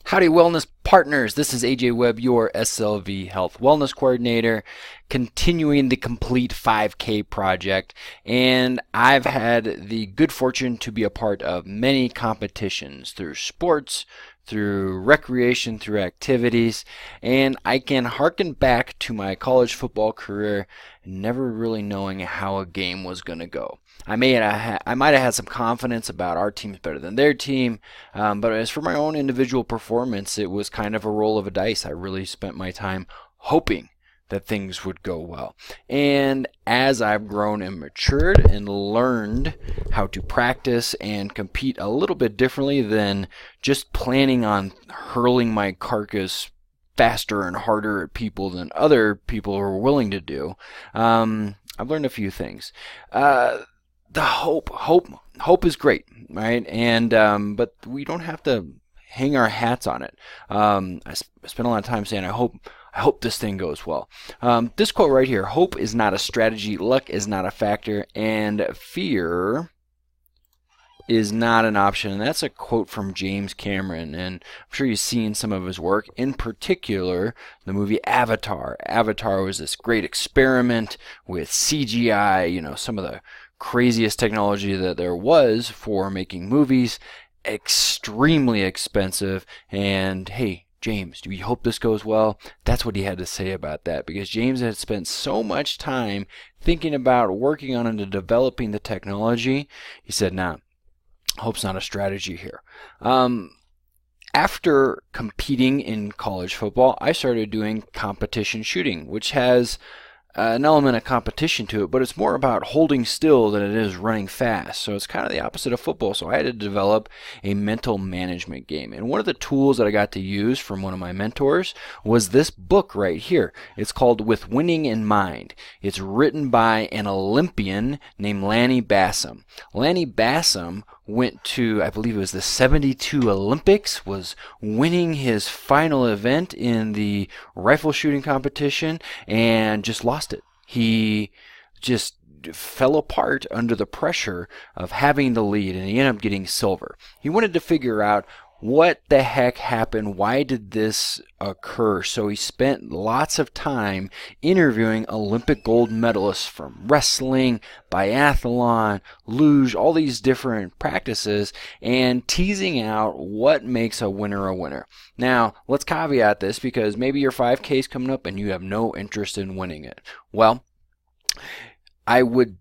Howdy, wellness partners. This is AJ Webb, your SLV Health Wellness Coordinator, continuing the Complete 5K project. And I've had the good fortune to be a part of many competitions through sports, through recreation, through activities, and I can harken back to my college football career, never really knowing how a game was going to go. I might have had some confidence about our team's better than their team, but as for my own individual performance, it was kind of a roll of a dice. I really spent my time hoping that things would go well. And as I've grown and matured and learned how to practice and compete a little bit differently than just planning on hurling my carcass faster and harder at people than other people are willing to do, I've learned a few things. The hope is great, right? And but we don't have to hang our hats on it. I spent a lot of time saying I hope this thing goes well. This quote right here: hope is not a strategy, luck is not a factor, and fear is not an option. And that's a quote from James Cameron, and I'm sure you've seen some of his work, in particular the movie Avatar. Avatar was this great experiment with CGI, some of the craziest technology that there was for making movies, extremely expensive, and hey, James, do we hope this goes well? That's what he had to say about that, because James had spent so much time thinking about working on and developing the technology. He said, nah, hope's not a strategy here. After competing in college football, I started doing competition shooting, which has an element of competition to it, but it's more about holding still than it is running fast. So it's kind of the opposite of football. So I had to develop a mental management game. And one of the tools that I got to use from one of my mentors was this book right here. It's called With Winning in Mind. It's written by an Olympian named Lani Bassam. Lani Bassam went to, I believe it was the 72 Olympics, was winning his final event in the rifle shooting competition, and just lost it. He just fell apart under the pressure of having the lead, and he ended up getting silver. He wanted to figure out what the heck happened? Why did this occur? So he spent lots of time interviewing Olympic gold medalists from wrestling, biathlon, luge, all these different practices, and teasing out what makes a winner a winner. Now, let's caveat this, because maybe your 5K is coming up and you have no interest in winning it. Well, I would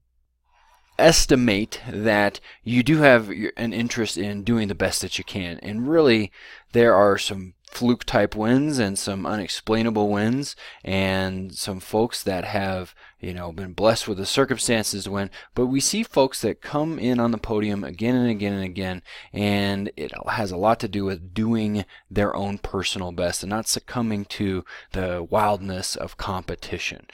estimate that you do have an interest in doing the best that you can, and really there are some fluke type wins and some unexplainable wins, and some folks that have been blessed with the circumstances to win. But we see folks that come in on the podium again and again and again, and it has a lot to do with doing their own personal best and not succumbing to the wildness of competition.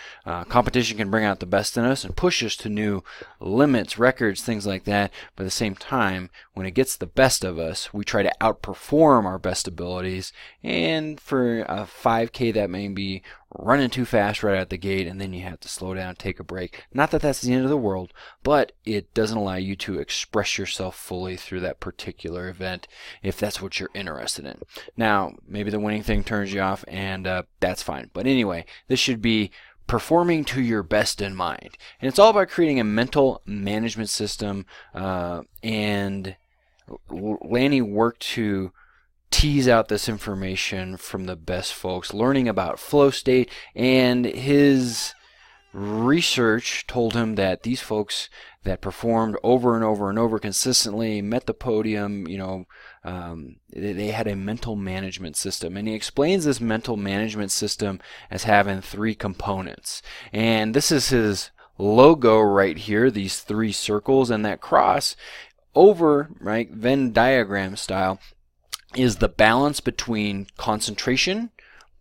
Competition can bring out the best in us and push us to new limits, records, things like that. But at the same time, when it gets the best of us, we try to outperform our best abilities. And for a 5K, that may be running too fast right out the gate, and then you have to slow down, take a break. Not that that's the end of the world, but it doesn't allow you to express yourself fully through that particular event, if that's what you're interested in. Now, maybe the winning thing turns you off, and that's fine. But anyway, this should be performing to your best in mind. And it's all about creating a mental management system, and Lani worked to tease out this information from the best folks, learning about flow state, and his research told him that these folks that performed over and over and over consistently, met the podium, they had a mental management system. And he explains this mental management system as having three components. And this is his logo right here, these three circles, and that cross over, right, Venn diagram style, is the balance between concentration,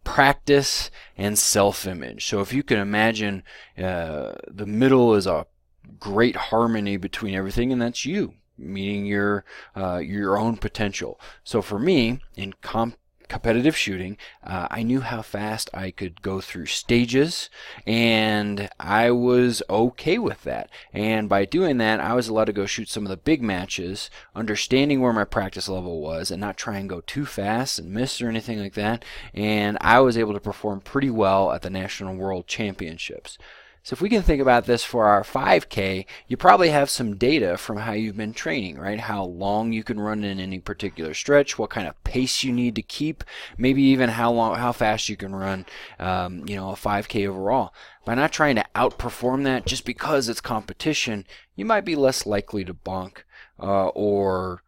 practice, and self-image. So if you can imagine, the middle is a great harmony between everything, and that's you, meaning your own potential. So for me, in competitive shooting, I knew how fast I could go through stages, and I was okay with that. And by doing that, I was allowed to go shoot some of the big matches, understanding where my practice level was, and not try and go too fast and miss or anything like that. And I was able to perform pretty well at the National World Championships. So if we can think about this for our 5K, you probably have some data from how you've been training, right? How long you can run in any particular stretch, what kind of pace you need to keep, maybe even how fast you can run, a 5K overall. By not trying to outperform that just because it's competition, you might be less likely to bonk or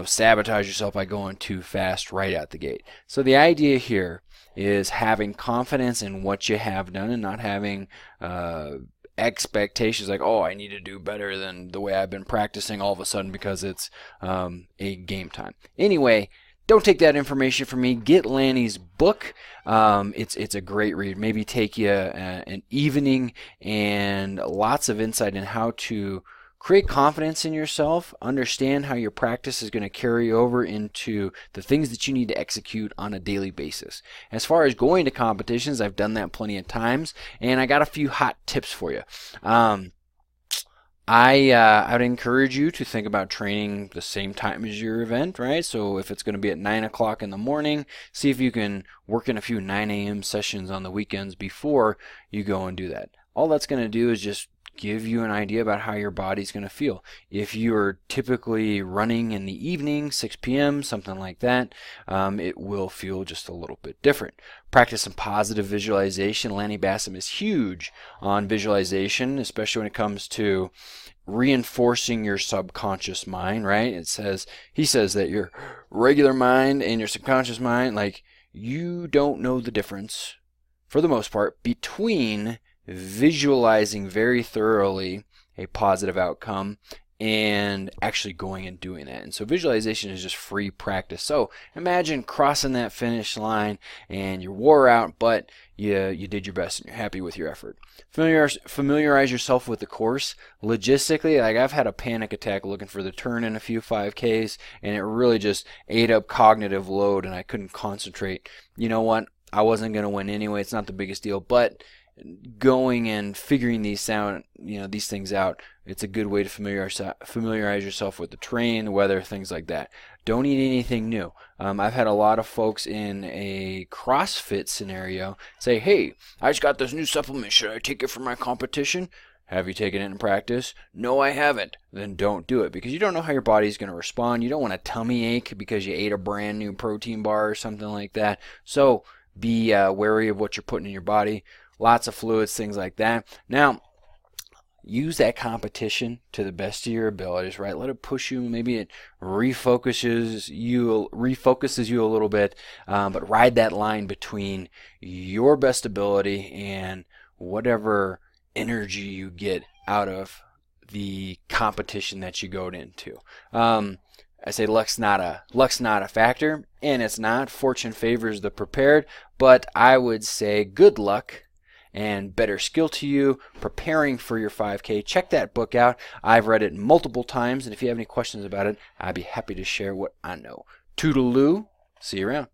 sabotage yourself by going too fast right out the gate. So the idea here is having confidence in what you have done and not having expectations like, oh, I need to do better than the way I've been practicing all of a sudden because it's a game time. Anyway, don't take that information from me. Get Lani's book. It's a great read. Maybe take you an evening and lots of insight in how to create confidence in yourself, understand how your practice is going to carry over into the things that you need to execute on a daily basis. As far as going to competitions, I've done that plenty of times, and I got a few hot tips for you. I'd encourage you to think about training the same time as your event, right? So if it's going to be at 9 o'clock in the morning, see if you can work in a few 9 a.m. sessions on the weekends before you go and do that. All that's going to do is just give you an idea about how your body's going to feel. If you're typically running in the evening, 6 p.m., something like that, it will feel just a little bit different. Practice some positive visualization. Lani Bassam is huge on visualization, especially when it comes to reinforcing your subconscious mind, right? He says that your regular mind and your subconscious mind, like, you don't know the difference, for the most part, between visualizing very thoroughly a positive outcome and actually going and doing that. And so visualization is just free practice. So imagine crossing that finish line and you wore out, but you did your best and you're happy with your effort. Familiarize yourself with the course. Logistically, like, I've had a panic attack looking for the turn in a few 5Ks, and it really just ate up cognitive load and I couldn't concentrate. You know what? I wasn't going to win anyway. It's not the biggest deal, but going and figuring these things out, it's a good way to familiarize yourself with the terrain, the weather, things like that. Don't eat anything new. I've had a lot of folks in a CrossFit scenario say, hey, I just got this new supplement. Should I take it for my competition? Have you taken it in practice? No, I haven't. Then don't do it, because you don't know how your body's going to respond. You don't want a tummy ache because you ate a brand new protein bar or something like that. So be wary of what you're putting in your body. Lots of fluids, things like that. Now, use that competition to the best of your abilities, right? Let it push you. Maybe it refocuses you a little bit, but ride that line between your best ability and whatever energy you get out of the competition that you go into. I say luck's not a factor, and it's not. Fortune favors the prepared, but I would say good luck and better skill to you preparing for your 5K. Check that book out. I've read it multiple times, and if you have any questions about it, I'd be happy to share what I know. Toodaloo. See you around.